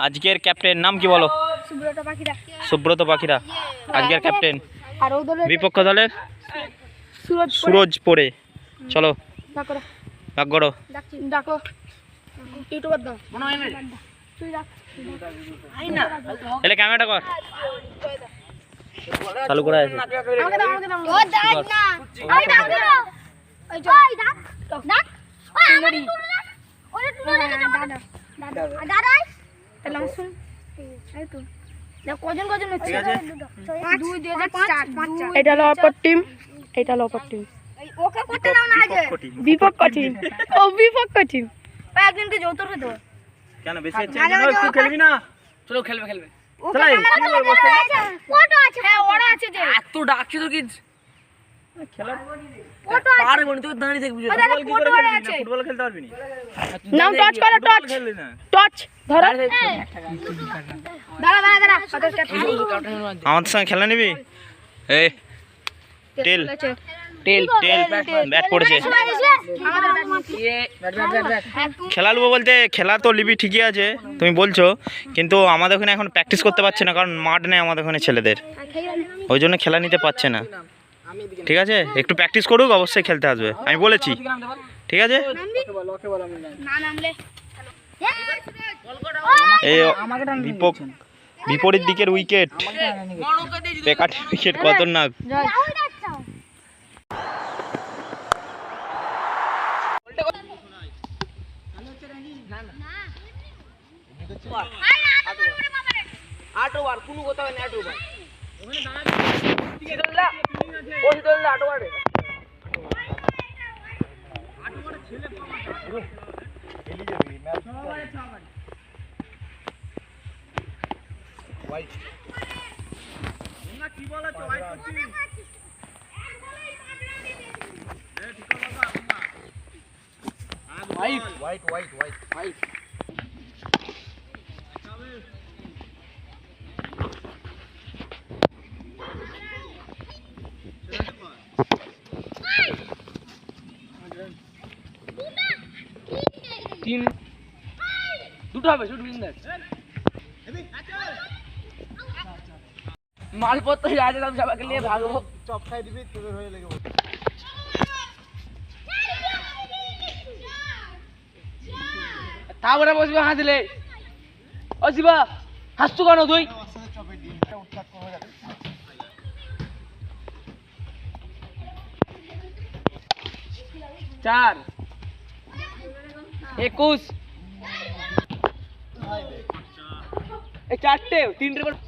আজকের ক্যাপ্টেন নাম কি বলো? সুব্রত পাখিরা আজকের ক্যাপ্টেন। বিপক্ষ দলের সুরজ পড়ে। চলো ডাক করো। এলে ক্যামেরাটা কর চালু করে আছে। এটা হলো অপর টিম, এটা হলো অপর টিম। বিপক্ষ টিম, ও বিপক্ষ টিম। একদিন তো যৌতুক হতো কেন বেশি হচ্ছে কেন? তুই খেলবি না? চলো খেলবে খেলবে। ফটো আছে, হ্যাঁ ওরা আছে যে এত ডাকছি তো কি খেলা ফটো আছে পারবো না, তুই দাঁড়িয়ে থাকবি। ফুটবল খেলতে পারবি না? নাম টচ করো, টচ খেলবি না? টচ ধরো। দাঁড়া দাঁড়া দাঁড়া, আমাদের সঙ্গে খেলা নিবি? এই টেল টেল টেল ব্যাট পড়েছে। খেলা নেবো বলতে খেলা তো লিবি ঠিকই আছে তুমি বলছো, কিন্তু আমাদের ওখানে এখন প্র্যাকটিস করতে পারছে না, কারণ মাঠ নেই আমাদের ওখানে ছেলেদের, ওই জন্য খেলা নিতে পারছে না। ঠিক আছে, একটু প্র্যাকটিস করুক, অবশ্যই খেলতে আসবে, আমি বলেছি। ঠিক আছে, এই বিপরীত দিকের উইকেট, বেকার উইকেট খতরনাক। আটোবার কোনো কথা হয় না, আটোবার ওখানে দাঁড়া ওই দলটা আটোবারে ছেলে খেলি যাবি ম্যাচ হোয়াইট তোমরা কি বলছো? হোয়াইট করছি এ ঠিক লাগা white white white white white. তিন দুটো হবে শুট বিন্দাস মালপত্র আছে সব সবাইকে নিয়ে ভাগবো। চপ খাই দিবি তোদের হয়ে লেগে তারপরে বসবে হাসলে। ও শিবা হাসছো কেন তুই? চার 21 এই চারটে তিনটে করে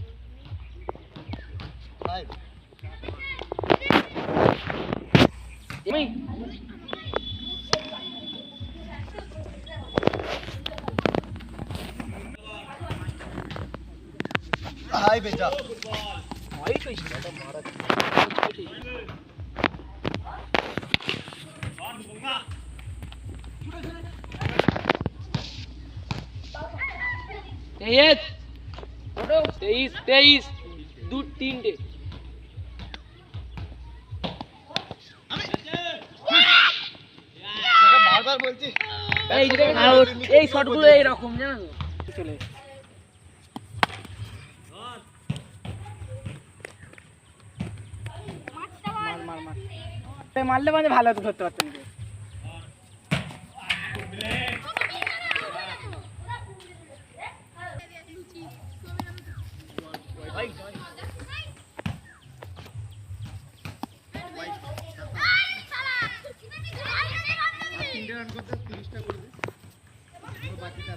হাই বেটা ভাই কই এটা মারা तेईस 23 दो तीनटे বারবার বলছি এই শটগুলো এই রকম জানো তো চলে মারলে মানে ভালো হতো, ধরতে পারতেন না।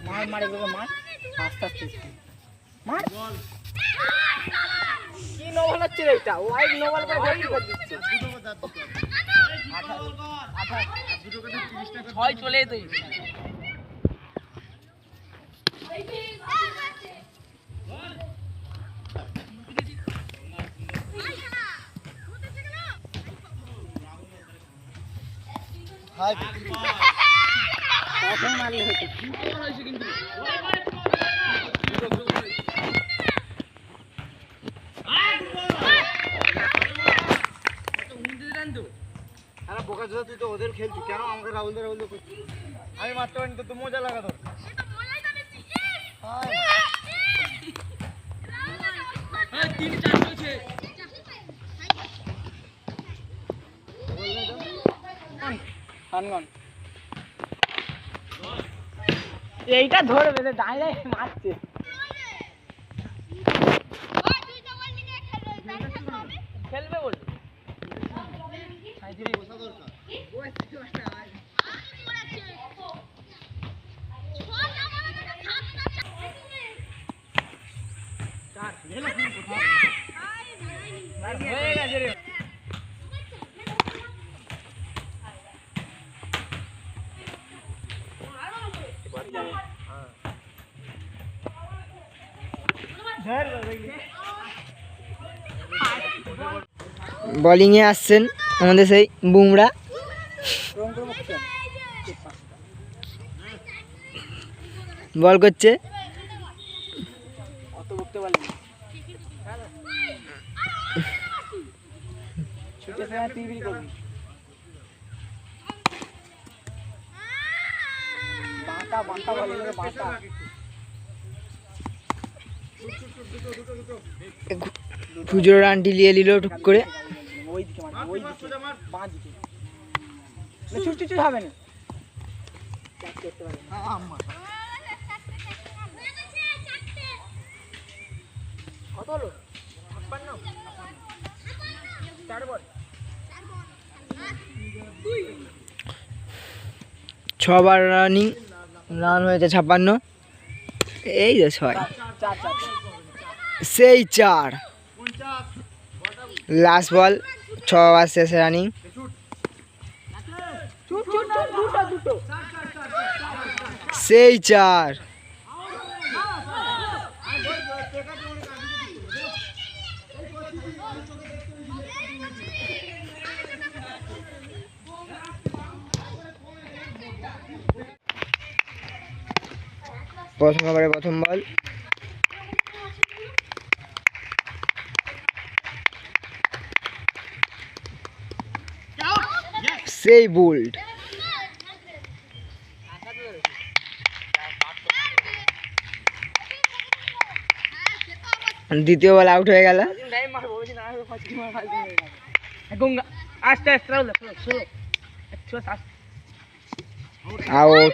মার মারে মার আস্তে আস্তে মার কি নোবল হচ্ছে এটা ওয়াইড নোবল করে ভর্তি করে দিচ্ছে। ছয় চলে তুই হাই কখন মারলে হতো কি হয়েছে কিন্তু বোকা জোড়া তুই তো ওদের খেলছি কেন আমাকে রাহুল করছিস? আমি মারতে পারিনি তো মজা লাগা তোর। এইটা ধরবে দাঁড়িয়ে মারছে। খেলবে বল হয়ে গেছে রে। বোলিংয়ে আসছেন আমাদের সেই বুমরা। বল করছে, অত বকতে পারলি ছুটে ফেরা টিভি করবি বাঁকা বাঁকা বলে বাঁকা খুচরো রানটি নিয়ে নিল টুক করে। ওই দিকে মার ওই দিকে বাঁ দিকে না ছুট ছুট হবে না ক্যাচ করতে পারে আম্মা কত হলো 56 4 বল 6 বার রানিং, রান হয়েছে 56। এই যে 6, 4 সেই 4। লাস্ট বল, 6 বার শেষে রানিং। ছুট ছুট দুটো দুটো সেই 4। প্রথম ওভারে প্রথম বল, সেই বোল্ড। দ্বিতীয় বল আউট হয়ে গেল। গঙ্গা আস্তে আস্তে আউট।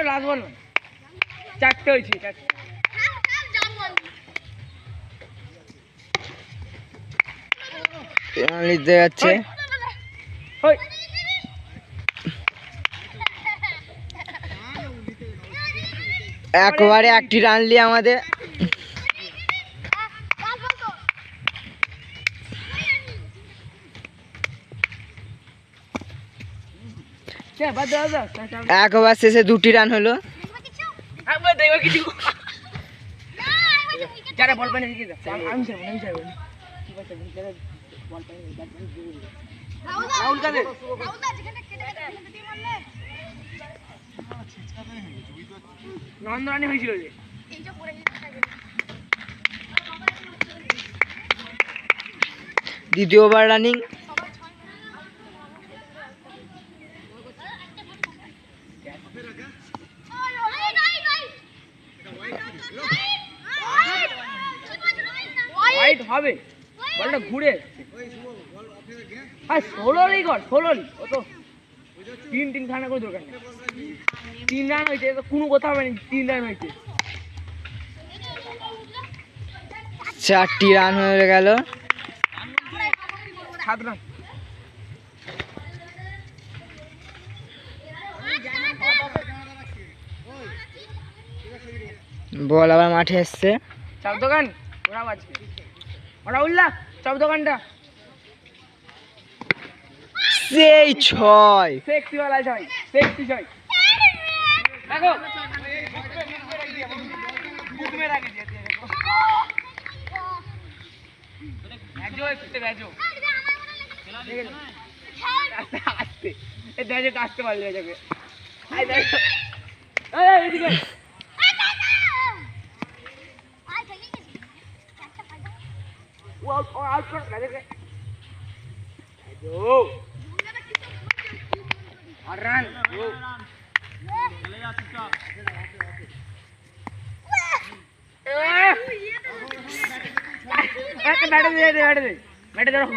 লাস্ট বল 4টে হয়েছে 4টে রান নিতে যাচ্ছে। ওই একবারে একটি রান নিয়ে আমাদের এক ওভার শেষে 2টি রান হলো। যারা বল পায় না শিখে যাচ্ছে আমি চাইবো আমি চাইবো রাহুল কাদের নন্দরানি হয়েছিল যে দ্বিতীয় ওভার রানিং, হোয়াইট হবে বলটা ঘুরে আর 16ই কর 16ই ও তো 3 খানা করে দরকার নেই 3 রান হয়েছে তো কোনো কথা হবে না 3 রান হয়েছে 4টি রান হয়ে গেল। 7 রান বল আবার মাঠে এসছে। চাপ দোকান ওরা বাজবে ওরা উল্লা চাপ দোকানটা সেই 6। সেক্সি वाला ছয় সেক্সি ছয় দেখো বুক মে রাখে দিয়েছে দেখো ভেজো একটু ভেজো আস্তে আস্তে এই ভেজো কাটতে পারলে যাবে আই দেখো এই এদিকে ও আউট কর রাজেশকে আর রান ব্যাটে ধরো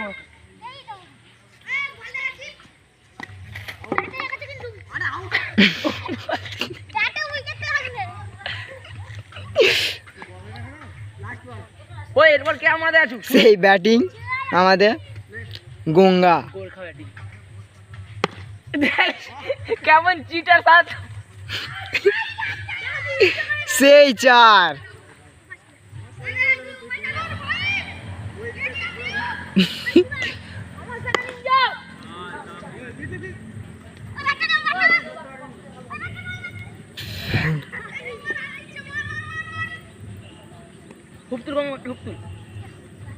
ওই এরপর কে আমাদের আছো সেই ব্যাটিং আমাদের গঙ্গা কেমন চিটার সাথ সেই 4 হুপতুল হুপতুল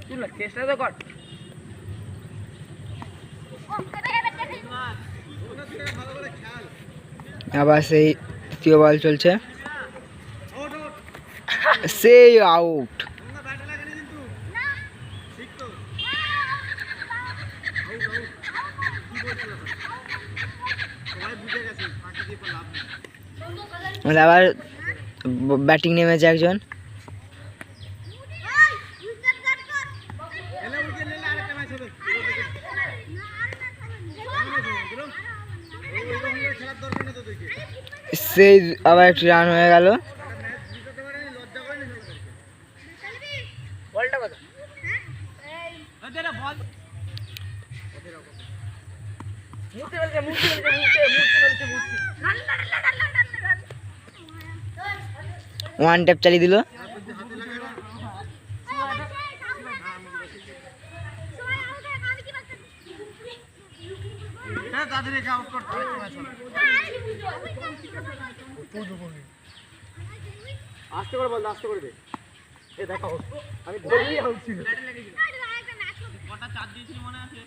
তুই না চেষ্টা তো কর আবার সেই তৃতীয় বল চলছে সেই আউট আবার ব্যাটিং নেমেছে একজন সেই আবার একটু রান হয়ে গেল বলটা কত ওয়ান ট্যাপ চালিয়ে দিল আস্তে করে বল আস্তে করে দে এ দেখো আমি ধরেই আউট ছিল কটা চার দিয়েছিল মনে আছে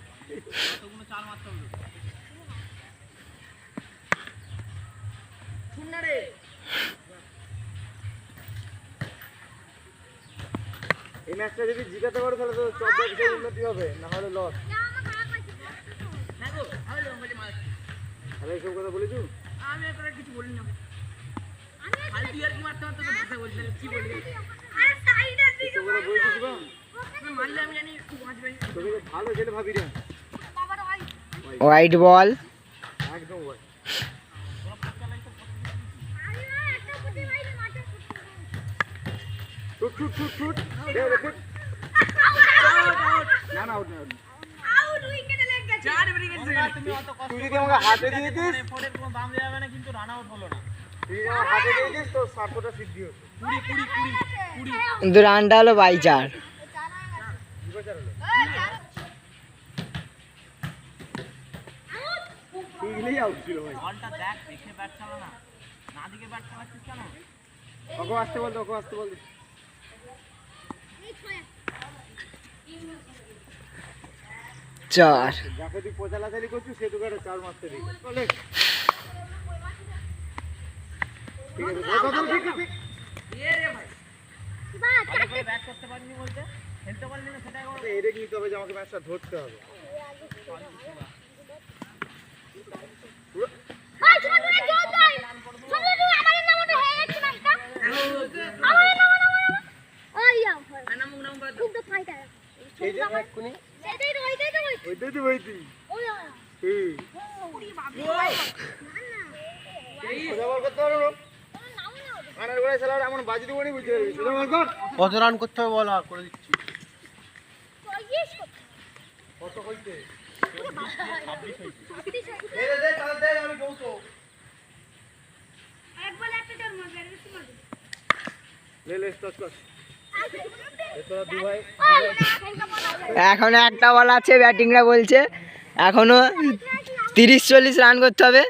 কতগুলো চার মারতে হবে শুননা রে এই ম্যাচটা যদি জিতাতে পারো তাহলে তো 14 উন্নতি হবে না হলে লস না গো আমি বলে মার আরে এইসব কথা বলেছো আমি এখন কিছু বলি না ফালতু আর কি মারতে মারতে তো ভাষা বলছিস কি বলি আরে সাইডের দিকে তোমরা বলছিস বা না মারলে আমি জানি একটু বাঁচবে তুমি ভালো খেলে ভাবি রে বাবার ভাই হোয়াইট বল একদম ভাই শুট শুট শুট শুট দে শুট না না আউট আউট উইকেটে লেগ গেছে 4 উইকেট তুমি অত কষ্ট তুই যদি আমাকে হাতে দিয়ে দিস ফোরের কোনো দাম দেওয়া হবে না কিন্তু রান আউট হলো না তুই যদি আমাকে হাতে দিয়ে দিস তো 60টা সিদ্ধি হতো 20 কিন্তু রানটা হলো বাই 4 তুইলেই আউট ছিল ভাই বলটা দেখ দেখে ব্যাট চালা না না দিকে ব্যাট চালাচ্ছিস কেন ওকে আসতে বল ওকে আসতে বল চার যাকে তুই পোচালাচালি করছিস সে তোকে একটা 4 মারতে দিই চলে ঠিক আছে কথা ঠিক ঠিক এ রে ভাই ভালো করে ব্যাট করতে পারিনি বলতে খেলতে পারলি না সেটা এখন এরে নিতে হবে যে আমাকে ম্যাচটা ধরতে হবে ভাই তোমার জোর দাও চলো তুমি আমাদের নামটা হয়ে যাচ্ছে ম্যাচটা আমাদের নাম ওই যাও নাম করে দাও কিন্তু ফাইটার এই যে এক্ষুনি সেটাই তো ওইটাই তো ওইটাই তো বইতি ওই হুম পুরি বাবু এই বল করতে পারো আনার গোড়ায় খেলার এমন বাজি দেবো নি বুঝতে পারবি সোজা বল কর কত রান করতে হবে বল করে দিচ্ছি কত কইতে 26 হইছে দে দে তাহলে দে আমি দৌড় এক বল একটা চার মারবে বেশি মারবে লে স্টার্ট কর তোরা দু ভাই এখনো একটা বল আছে ব্যাটিংরা বলছে এখনো 30-40 রান করতে হবে